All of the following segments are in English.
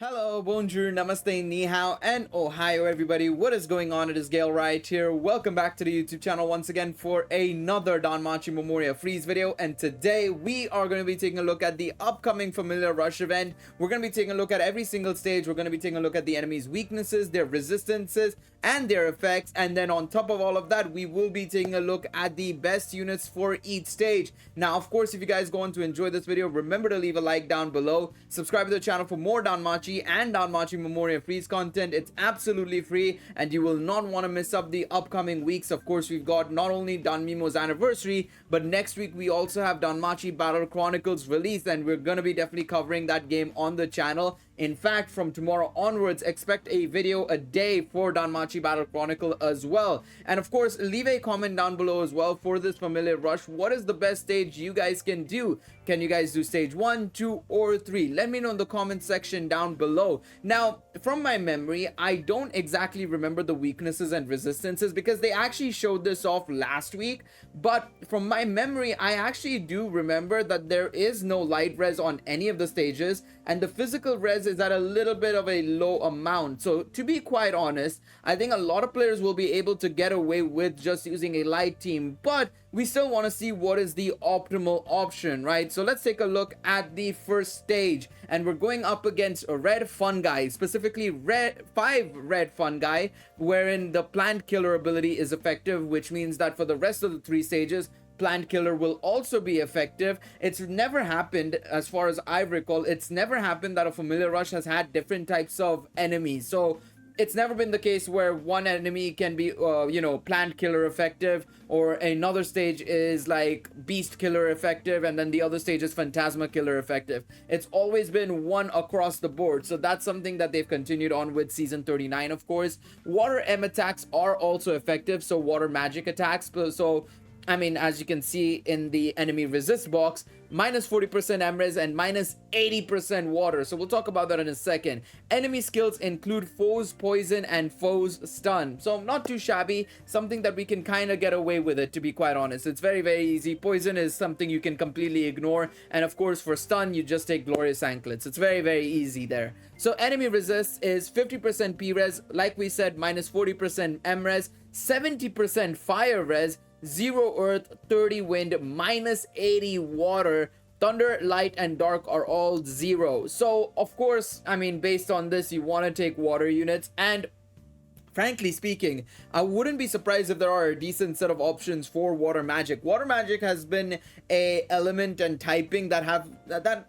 Hello, bonjour, namaste, ni hao, and ohio everybody. What is going on? It is Galeriot here. Welcome back to the YouTube channel once again for another Danmachi Memoria Freese video. And today we are going to be taking a look at the upcoming Familia Rush event. We're going to be taking a look at every single stage. We're going to be taking a look at the enemy's weaknesses, their resistances, and their effects. And then on top of all of that, we will be taking a look at the best units for each stage. Now, of course, if you guys go on to enjoy this video, remember to leave a like down below. Subscribe to the channel for more Danmachi and Danmachi Memoria Freese content. It's absolutely free and you will not want to miss up the upcoming weeks. Of course, we've got not only Danmemo's anniversary, but next week we also have Danmachi Battle Chronicles released, and we're going to be definitely covering that game on the channel. In fact, from tomorrow onwards, expect a video a day for Danmachi Battle Chronicle as well. And of course, leave a comment down below as well for this Familia Rush. What is the best stage you guys can do? Can you guys do stage 1, 2, or 3? Let me know in the comment section down below. Now, from my memory, I don't exactly remember the weaknesses and resistances because they actually showed this off last week. But from my memory, I actually do remember that there is no light res on any of the stages, and the physical res is at a little bit of a low amount. So to be quite honest, I think a lot of players will be able to get away with just using a light team, but we still want to see what is the optimal option, right? So let's take a look at the first stage, and we're going up against a red fungi, specifically 5 red fungi, wherein the plant killer ability is effective, which means that for the rest of the 3 stages, plant killer will also be effective. It's never happened, as far as I recall, it's never happened that a Familia Rush has had different types of enemies. So it's never been the case where one enemy can be plant killer effective, or another stage is like beast killer effective, and then the other stage is phantasma killer effective. It's always been one across the board. So that's something that they've continued on with season 39. Of course, water M attacks are also effective, so water magic attacks. So I mean, as you can see in the enemy resist box, minus 40% MRes and minus 80% water. So we'll talk about that in a second. Enemy skills include foes poison and foes stun. So not too shabby, something that we can kind of get away with it, to be quite honest. It's very, very easy. Poison is something you can completely ignore. And of course, for stun, you just take glorious anklets. It's very, very easy there. So enemy resist is 50% P-res, like we said, minus 40% M-res, 70% fire res, 0 earth, 30 wind, minus 80 water. Thunder, light, and dark are all 0. So of course, I mean, based on this, you want to take water units. And frankly speaking, I wouldn't be surprised if there are a decent set of options for water magic. Water magic has been a element and typing that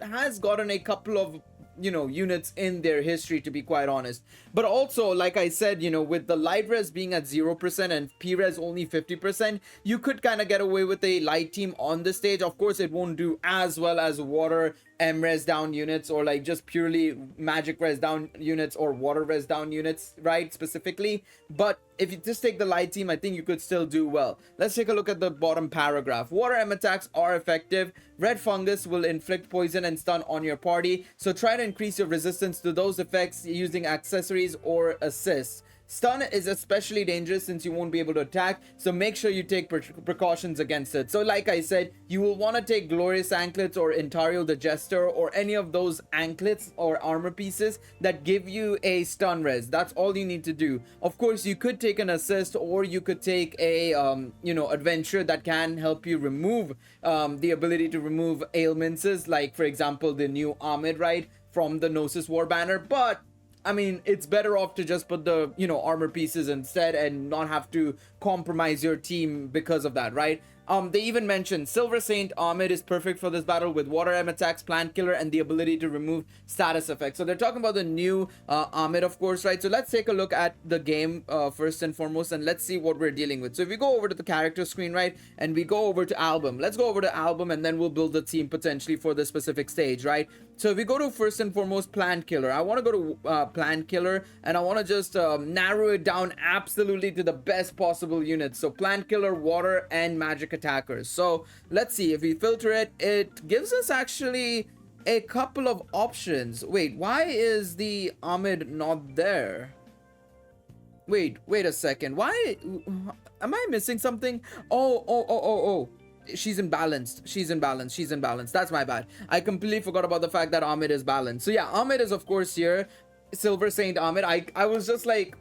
has gotten a couple of units in their history, to be quite honest. But also, like I said, with the light res being at 0% and P res only 50%, you could kind of get away with a light team on the stage. Of course, it won't do as well as water M res down units, or like just purely magic res down units, or water res down units, right, specifically. But if you just take the light team, I think you could still do well. Let's take a look at the bottom paragraph. Water M attacks are effective. Red fungus will inflict poison and stun on your party, so try to increase your resistance to those effects using accessories or assists. Stun is especially dangerous since you won't be able to attack, so make sure you take precautions against it. So like I said, you will want to take glorious anklets or Intario the Jester, or any of those anklets or armor pieces that give you a stun res. That's all you need to do. Of course, you could take an assist, or you could take a adventure that can help you remove the ability to remove ailments, like for example the new Ahmed, right, from the Gnosis War banner. But I mean, it's better off to just put the, armor pieces instead and not have to compromise your team because of that, right? They even mentioned Silver Saint Ahmed is perfect for this battle with water M attacks, plant killer, and the ability to remove status effects. So they're talking about the new Ahmed, of course, right? So let's take a look at the game first and foremost, and let's see what we're dealing with. So if we go over to the character screen, right, and we go over to album, let's go over to album, and then we'll build the team potentially for this specific stage, right? So if we go to first and foremost plant killer, I want to go to plant killer, and I want to just narrow it down absolutely to the best possible units. So plant killer, water, and magic attackers. So let's see, if we filter it, it gives us actually a couple of options. Wait, why is the Ahmed not there? Wait a second, why am I missing something? Oh, she's imbalanced. She's imbalanced. That's my bad. I completely forgot about the fact that Ahmed is balanced. So yeah, Ahmed is of course here. Silver Saint Ahmed. I was just like,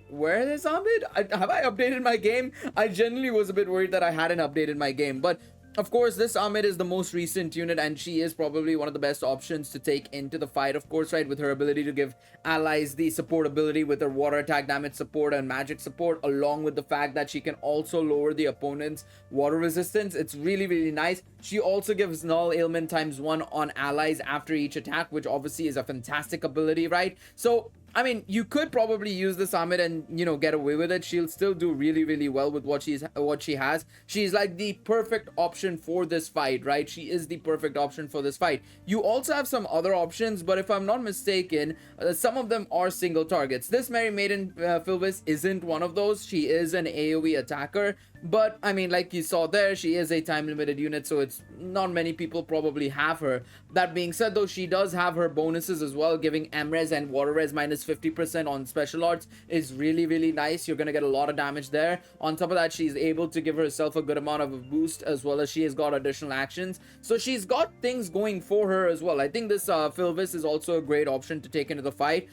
where is Ahmed? Have I updated my game? I genuinely was a bit worried that I hadn't updated my game, but of course, this Ahmed is the most recent unit, and she is probably one of the best options to take into the fight, of course, right? With her ability to give allies the support ability with her water attack damage support and magic support, along with the fact that she can also lower the opponent's water resistance. It's really, really nice. She also gives null ailment ×1 on allies after each attack, which obviously is a fantastic ability, right? So I mean, you could probably use this Ahmed and, you know, get away with it. She'll still do really, really well with what she has. She's like the perfect option for this fight, right? She is the perfect option for this fight. You also have some other options, but if I'm not mistaken, some of them are single targets. This Merry Maiden Filvis isn't one of those. She is an AoE attacker, but I mean, like you saw there, she is a time limited unit, so it's not many people probably have her. That being said, though, she does have her bonuses as well. Giving Mres and Water Res minus 50% on special arts is really, really nice. You're gonna get a lot of damage there. On top of that, she's able to give herself a good amount of a boost, as well as she has got additional actions, so she's got things going for her as well. I think this Filvis is also a great option to take into the fight.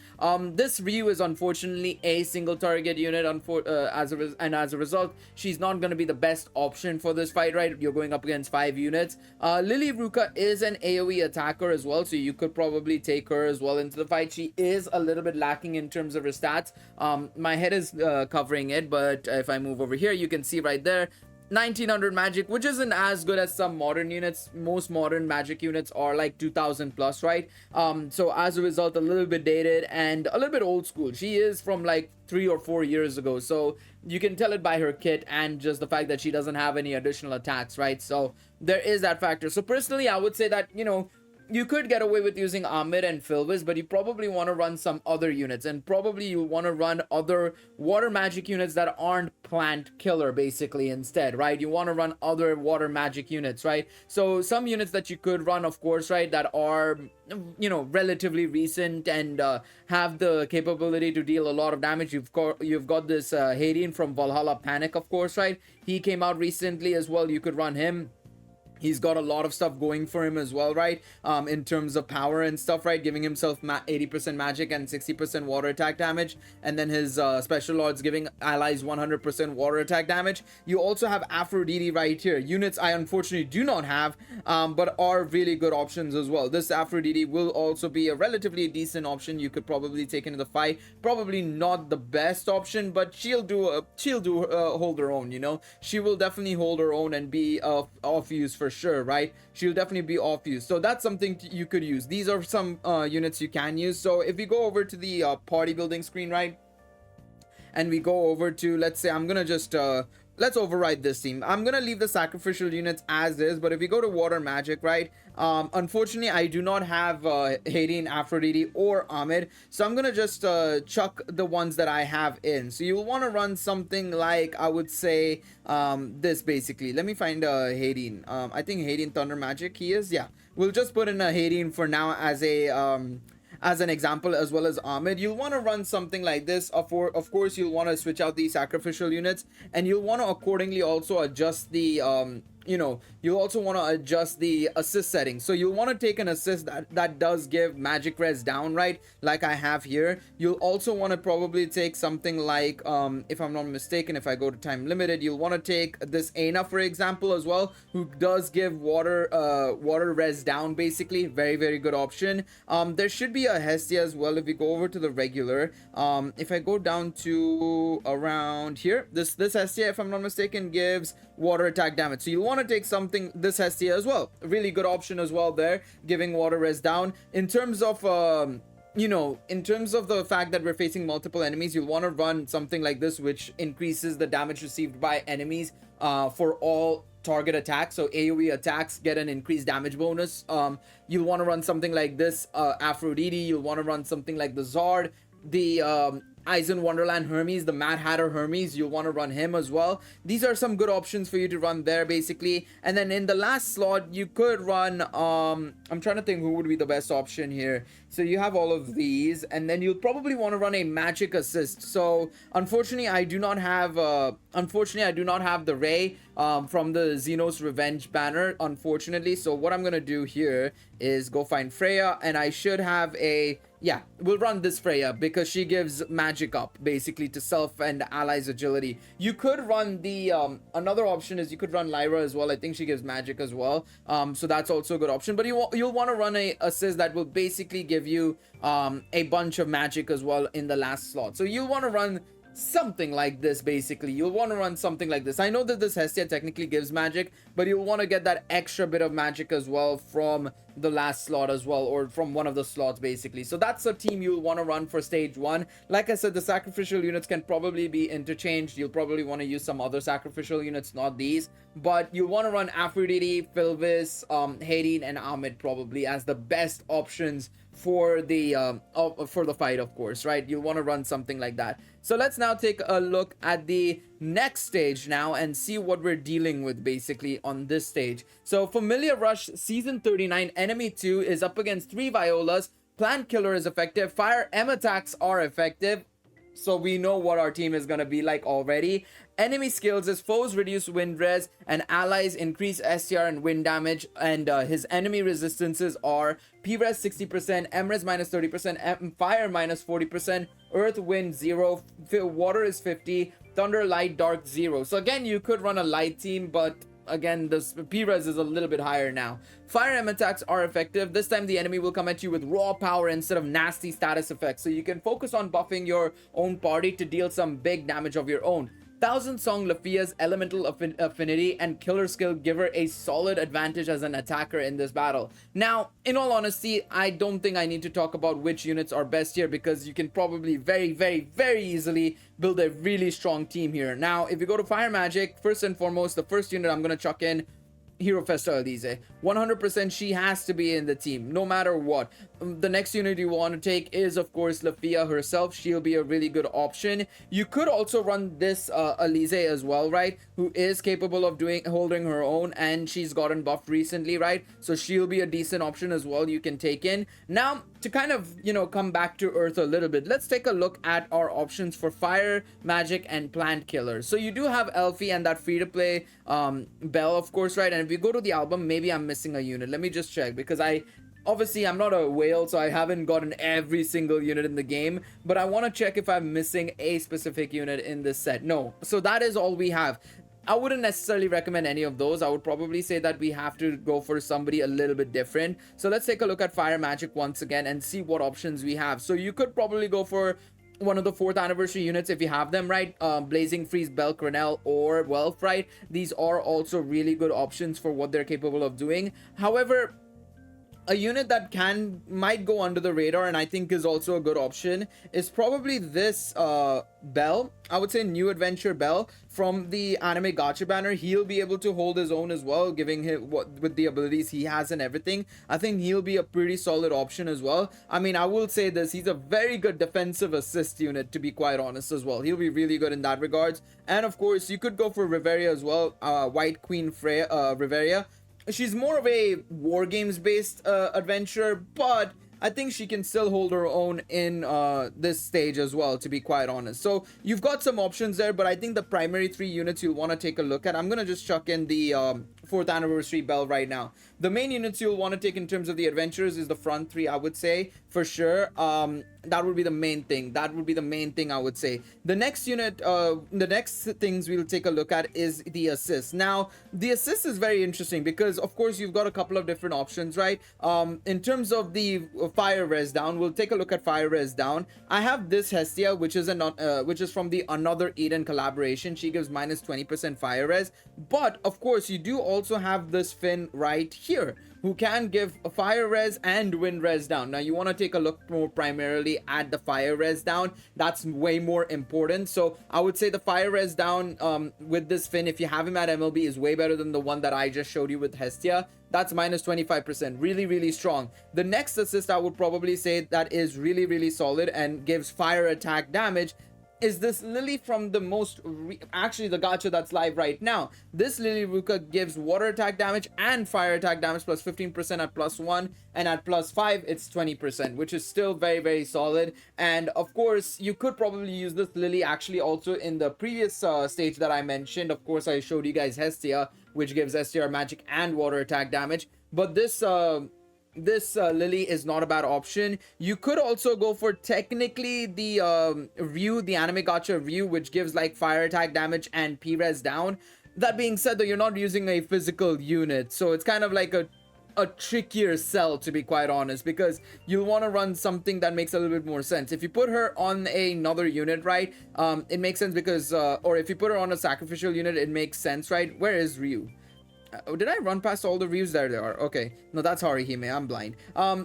This Ryu is unfortunately a single target unit, as a result, she's not going to be the best option for this fight, right? You're going up against 5 units. Lily Ruka is an AoE attacker as well, so you could probably take her as well into the fight. She is a little bit lacking in terms of her stats. My head is covering it, but if I move over here, you can see right there 1900 magic, which isn't as good as some modern units. Most modern magic units are like 2000 plus, right? So as a result, a little bit dated and a little bit old school. She is from like 3 or 4 years ago, so you can tell it by her kit and just the fact that she doesn't have any additional attacks, right? So there is that factor. So personally, I would say that, you know, you could get away with using Ahmed and Filvis, but you probably want to run some other units, and probably you want to run other water magic units that aren't plant killer, basically, instead, right? You want to run other water magic units, right? So some units that you could run, of course, right, that are, you know, relatively recent and have the capability to deal a lot of damage. You've got this Hayden from Valhalla Panic, of course, right? He came out recently as well. You could run him. He's got a lot of stuff going for him as well, right? In terms of power and stuff, right? Giving himself 80% magic and 60% water attack damage. And then his special lords giving allies 100% water attack damage. You also have Aphrodite right here. Units I unfortunately do not have, but are really good options as well. This Aphrodite will also be a relatively decent option. You could probably take into the fight. Probably not the best option, but she'll hold her own, you know? She will definitely hold her own and be off use for sure, right? She'll definitely be off use, so that's something you could use. These are some units you can use. So if we go over to the party building screen, right, and we go over to, let's say, I'm gonna just let's override this team. I'm gonna leave the sacrificial units as is, but if we go to water magic, right, unfortunately I do not have Hayden, Aphrodite, or Ahmed, so I'm gonna just chuck the ones that I have in. So you'll want to run something like, I would say, this basically. Let me find Hayden. I think Hayden Thunder Magic he is. Yeah, we'll just put in a Hayden for now as an example, as well as Ahmed. You'll want to run something like this. Of course, you'll want to switch out the sacrificial units, and you'll want to accordingly also adjust the you know, you'll also want to adjust the assist settings. So you'll want to take an assist that does give magic res down, right, like I have here. You'll also want to probably take something like, if I'm not mistaken, if I go to time limited, you'll want to take this Aina, for example, as well, who does give water res down, basically. Very, very good option. There should be a Hestia as well. If we go over to the regular, if I go down to around here, this Hestia, if I'm not mistaken, gives water attack damage. So you'll want to take something, this Hestia as well. A really good option as well there, giving water res down. In terms of you know, in terms of the fact that we're facing multiple enemies, you'll want to run something like this, which increases the damage received by enemies for all target attacks. So AoE attacks get an increased damage bonus. You'll want to run something like this Aphrodite. You'll want to run something like the Zard. The Eisen Wonderland Hermes, the Mad Hatter Hermes, you'll want to run him as well. These are some good options for you to run there basically. And then in the last slot you could run I'm trying to think who would be the best option here. So you have all of these, and then you'll probably want to run a magic assist. So unfortunately I do not have the Ray from the Xenos Revenge banner, unfortunately. So what I'm gonna do here is go find Freya, and I should have a, yeah, we'll run this Freya because she gives magic up basically to self and allies agility. You could run the another option is you could run Lyra as well. I think she gives magic as well, so that's also a good option. But you'll want to run a assist that will basically give you a bunch of magic as well in the last slot. So you'll want to run something like this basically. You'll want to run something like this. I know that this Hestia technically gives magic, but you'll want to get that extra bit of magic as well from the last slot as well, or from one of the slots basically. So that's a team you'll want to run for stage 1. Like I said, the sacrificial units can probably be interchanged. You'll probably want to use some other sacrificial units, not these, but you want to run Aphrodite, Philvis, Hadeen, and Ahmed probably as the best options for the fight, of course, right? You'll want to run something like that. So let's now take a look at the next stage now and see what we're dealing with basically on this stage. So Familia Rush Season 39 Enemy 2 is up against 3 Violas. Plant Killer is effective. Fire M attacks are effective. So we know what our team is going to be like already. Enemy skills is foes reduce wind res and allies increase STR and wind damage, and his enemy resistances are P-res 60%, M-res minus 30%, fire minus 40%, earth wind 0, water is 50, thunder light dark 0. So again, you could run a light team, but again, this P-res is a little bit higher now. Fire M attacks are effective. This time the enemy will come at you with raw power instead of nasty status effects, so you can focus on buffing your own party to deal some big damage of your own. Thousand Song Lafia's elemental affinity and killer skill give her a solid advantage as an attacker in this battle. Now, in all honesty, I don't think I need to talk about which units are best here, because you can probably very easily build a really strong team here. Now, if you go to Fire Magic, first and foremost, the first unit I'm going to chuck in, Hero Festa Elise. 100% she has to be in the team no matter what. The next unit you want to take is of course Lafia herself. She'll be a really good option. You could also run this Elise as well, right, who is capable of holding her own, and she's gotten buffed recently, right? So she'll be a decent option as well you can take in. Now, to kind of, you know, come back to earth a little bit, let's take a look at our options for Fire Magic and Plant Killer. So you do have Elfie and that free to play Belle, of course, right? And if we go to the album, maybe I'm missing a unit. Let me just check, because obviously I'm not a whale, so I haven't gotten every single unit in the game, but I want to check if I'm missing a specific unit in this set. No, so that is all we have. I wouldn't necessarily recommend any of those. I would probably say that we have to go for somebody a little bit different. So let's take a look at Fire Magic once again and see what options we have. So you could probably go for one of the 4th anniversary units if you have them, right? Blazing Freeze, Belle, Cornell, or Welf, right? These are also really good options for what they're capable of doing. However, a unit that might go under the radar and I think is also a good option is probably this Belle. I would say New Adventure Belle from the anime Gacha banner. He'll be able to hold his own as well, giving him with the abilities he has and everything. I think he'll be a pretty solid option as well. I mean, I will say this, he's a very good defensive assist unit, to be quite honest as well. He'll be really good in that regards. And of course, you could go for Riveria as well, White Queen Freya, Riveria. She's more of a war games based adventure, but I think she can still hold her own in this stage as well, to be quite honest. So you've got some options there, but I think the primary 3 units you'll want to take a look at. I'm going to just chuck in the 4th anniversary Belle right now. The main units you'll want to take in terms of the adventures is the front 3, I would say, for sure. That would be the main thing. That would be the main thing, I would say. The next unit, the next things we'll take a look at is the assist. Now, the assist is very interesting because, of course, you've got a couple of different options, right? In terms of the Fire Res Down, we'll take a look at Fire Res Down. I have this Hestia, which is from the Another Eden collaboration. She gives minus 20% Fire Res. But, of course, you do also have this Finn right here, who can give a Fire Res and Wind Res Down. Now, you want to take a look more primarily at the Fire Res Down. That's way more important. So I would say the Fire Res Down with this Finn, if you have him at MLB, is way better than the one that I just showed you with Hestia. That's minus 25%. Really, really strong. The next assist I would probably say that is really, really solid and gives fire attack damage is this Lily from the actually the gacha that's live right now. This Lily Ruka gives water attack damage and fire attack damage plus 15% at +1, and at +5 it's 20%, which is still very, very solid. And of course you could probably use this Lily actually also in the previous stage that I mentioned. Of course I showed you guys Hestia, which gives STR magic and water attack damage, but this Lily is not a bad option. You could also go for technically the Ryu, the anime gacha Ryu, which gives like fire attack damage and P-res down. That being said though, you're not using a physical unit, so it's kind of like a trickier sell, to be quite honest, because you'll want to run something that makes a little bit more sense. If you put her on another unit, right, it makes sense because or if you put her on a sacrificial unit, it makes sense, right? Where is Ryu? Did I run past all the Ryus? There they are. Okay, no, that's Harihime. I'm blind.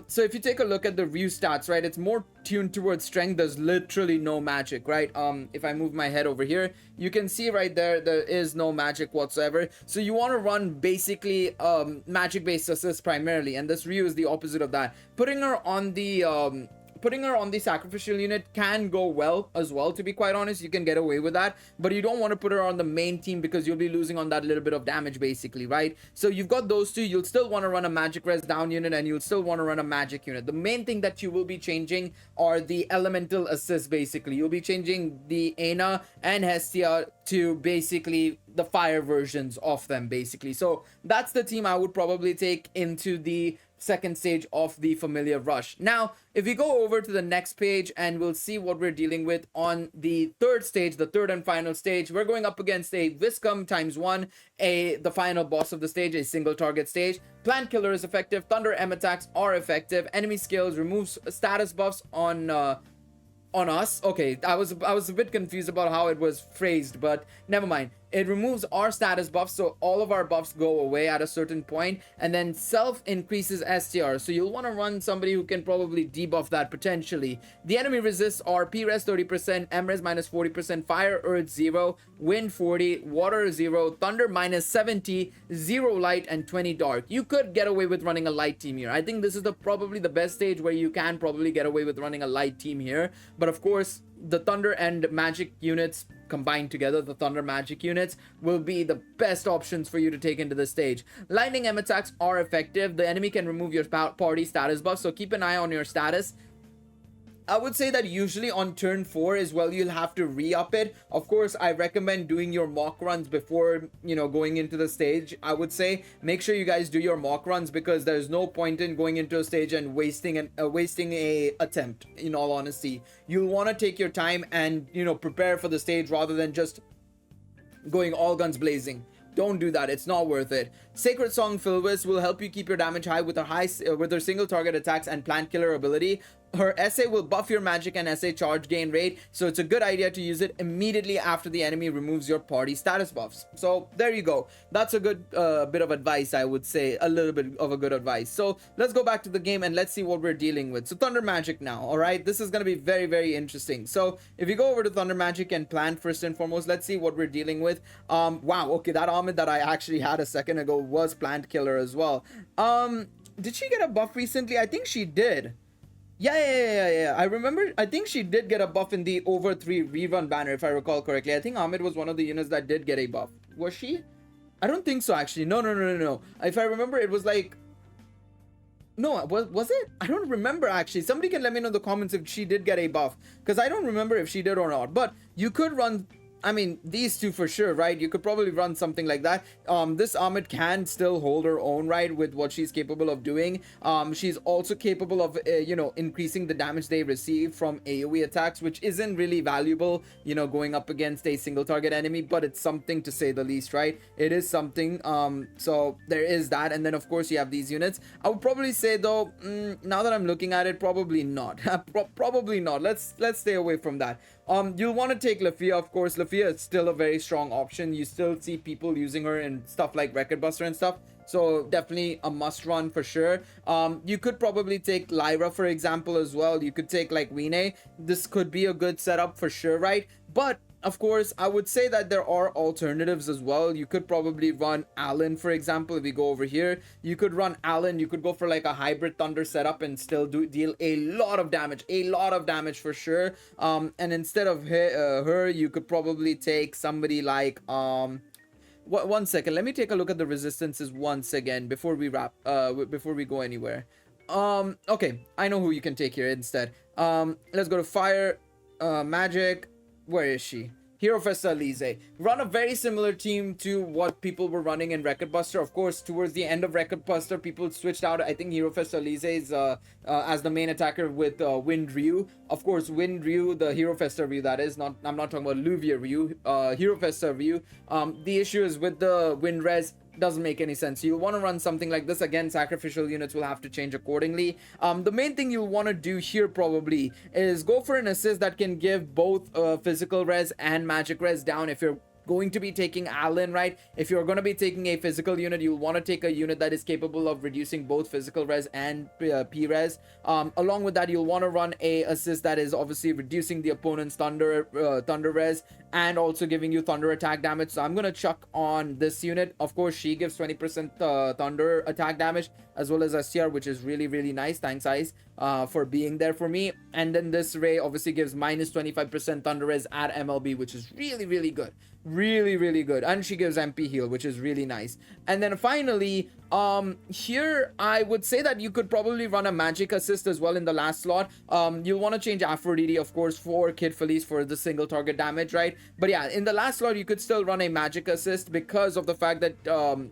So if you take a look at the Ryu stats, right, it's more tuned towards strength. There's literally no magic, right? If I move my head over here, you can see right there is no magic whatsoever. So you want to run basically magic based assists primarily, and this Ryu is the opposite of that. Putting her on the sacrificial unit can go well as well, to be quite honest. You can get away with that, but you don't want to put her on the main team because you'll be losing on that little bit of damage basically, right? So you've got those two. You'll still want to run a magic res down unit, and you'll still want to run a magic unit. The main thing that you will be changing are the elemental assists basically. You'll be changing the Aina and Hestia to basically the fire versions of them basically. So that's the team I would probably take into the second stage of the Familia Rush. Now, if we go over to the next page and we'll see what we're dealing with on the third stage, the third and final stage, we're going up against a Viscum ×1, the final boss of the stage, a single target stage. Plant Killer is effective, Thunder M attacks are effective, enemy skills, removes status buffs on us. Okay, I was a bit confused about how it was phrased, but never mind. It removes our status buffs, so all of our buffs go away at a certain point, and then self increases STR, so you'll want to run somebody who can probably debuff that potentially. The enemy resists are P-res 30%, M-res minus 40%, fire earth 0, wind 40, water 0, thunder minus 70, 0 light, and 20 dark. You could get away with running a light team here. I think this is probably the best stage where you can probably get away with running a light team here, but of course the thunder and magic units combined together, the thunder magic units, will be the best options for you to take into the stage. Lightning M attacks are effective. The enemy can remove your party status buff, so keep an eye on your status. I would say that usually on turn 4 as well, you'll have to re-up it. Of course, I recommend doing your mock runs before, going into the stage. I would say make sure you guys do your mock runs, because there's no point in going into a stage and wasting a attempt, in all honesty. You'll want to take your time and, prepare for the stage rather than just going all guns blazing. Don't do that. It's not worth it. Sacred Song Philwis will help you keep your damage high with her single target attacks and Plant Killer ability. Her essay will buff your magic and essay charge gain rate, so it's a good idea to use it immediately after the enemy removes your party status buffs. So there you go. That's a good bit of advice, I would say. A little bit of a good advice. So let's go back to the game and let's see what we're dealing with. So Thunder Magic now, alright? This is going to be very, very interesting. So if you go over to Thunder Magic and Plant first and foremost, let's see what we're dealing with. Wow, okay, that Ahmed that I actually had a second ago was Plant Killer as well. Did she get a buff recently? I think she did. Yeah. I remember, I think she did get a buff in the over 3 rerun banner, if I recall correctly. I think Ahmed was one of the units that did get a buff. Was she? I don't think so, actually. No. If I remember, it was like... No, was it? I don't remember, actually. Somebody can let me know in the comments if she did get a buff, because I don't remember if she did or not. But you could run... I mean, these two for sure, right? You could probably run something like that. This Ahmed can still hold her own, right, with what she's capable of doing. She's also capable of, increasing the damage they receive from AoE attacks, which isn't really valuable, going up against a single target enemy, but it's something to say the least, right? It is something. So there is that. And then, of course, you have these units. I would probably say, though, now that I'm looking at it, probably not. Probably not. Let's stay away from that. You'll want to take Lafia, of course. Lafia is still a very strong option. You still see people using her in stuff like Record Buster and stuff. So definitely a must run for sure. You could probably take Lyra, for example, as well. You could take like Wine. This could be a good setup for sure, right? But Of course, I would say that there are alternatives as well. You could probably run Allen, for example. If we go over here, you could run Allen. You could go for like a hybrid Thunder setup and still deal a lot of damage for sure. And instead of her, you could probably take somebody like one second, let me take a look at the resistances once again before we before we go anywhere. Okay, I know who you can take here instead. Let's go to fire, magic. Where is she? Hero Festa Elise. Run a very similar team to what people were running in Record Buster. Of course, towards the end of Record Buster, people switched out. I think Hero Festa Elise's as the main attacker with Wind Ryu. Of course, Wind Ryu, the Hero Festa Ryu, that is. I'm not talking about Luvia Ryu. Hero Festa Ryu. The issue is with the Wind Res, doesn't make any sense. You'll want to run something like this. Again, sacrificial units will have to change accordingly. The main thing you'll want to do here probably is go for an assist that can give both physical res and magic res down. If you're going to be taking Allen, right? If you're going to be taking a physical unit, you'll want to take a unit that is capable of reducing both physical res and P res. Along with that, you'll want to run a assist that is obviously reducing the opponent's thunder res and also giving you thunder attack damage. So I'm gonna chuck on this unit. Of course, she gives 20% thunder attack damage as well as STR, which is really nice. Thanks, Ice, for being there for me. And then this Ray obviously gives minus 25% thunder res at MLB, which is really good. Really good. And she gives MP heal, which is really nice. And then finally, here I would say that you could probably run a magic assist as well in the last slot. You'll want to change Aphrodite, of course, for Kid Felice for the single target damage, right? But yeah, in the last slot you could still run a magic assist because of the fact that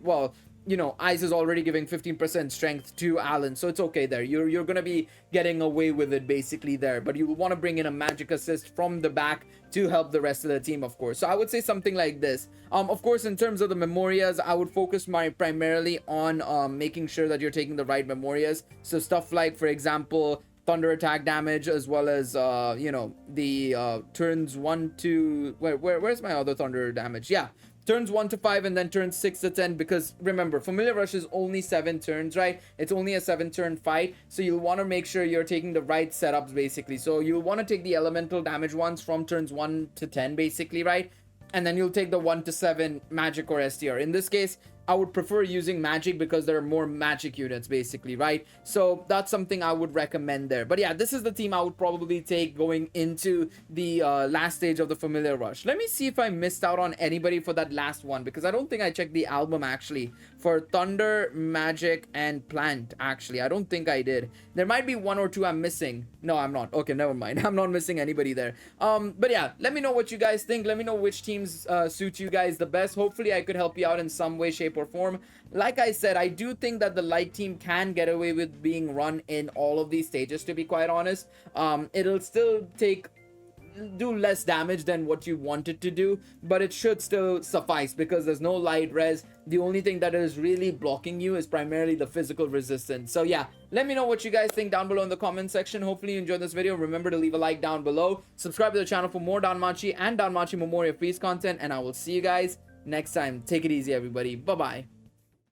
well, you know, Ice is already giving 15% strength to Allen, so it's okay there. You're gonna be getting away with it basically there, but you want to bring in a magic assist from the back to help the rest of the team, of course. So I would say something like this. Of course, in terms of the Memorias, I would focus primarily on making sure that you're taking the right Memorias. So stuff like, for example, thunder attack damage, as well as you know, the turns 1 to where's my other thunder damage? Yeah, turns 1 to 5 and then turns 6 to 10, because remember, Familia Rush is only 7 turns, right? It's only a 7-turn fight, so you'll want to make sure you're taking the right setups basically. So you'll want to take the elemental damage ones from turns 1 to 10 basically, right? And then you'll take the 1 to 7 magic or STR. In this case, I would prefer using magic because there are more magic units basically, right? So that's something I would recommend there. But yeah, this is the team I would probably take going into the last stage of the Familia Rush. Let me see if I missed out on anybody for that last one, because I don't think I checked the album actually for Thunder, Magic, and Plant. Actually, I don't think I did. There might be 1 or 2 I'm missing. No, I'm not. Okay, never mind. I'm not missing anybody there. But yeah, let me know what you guys think. Let me know which teams suit you guys the best. Hopefully I could help you out in some way, shape, or form. Like I said, I do think that the light team can get away with being run in all of these stages, to be quite honest. It'll still do less damage than what you want it to do, but it should still suffice because there's no light res. The only thing that is really blocking you is primarily the physical resistance. So yeah, let me know what you guys think down below in the comment section. Hopefully you enjoyed this video. Remember to leave a like down below, subscribe to the channel for more Danmachi and Danmachi Memoria Freese content, and I will see you guys next time. Take it easy, everybody. Bye bye.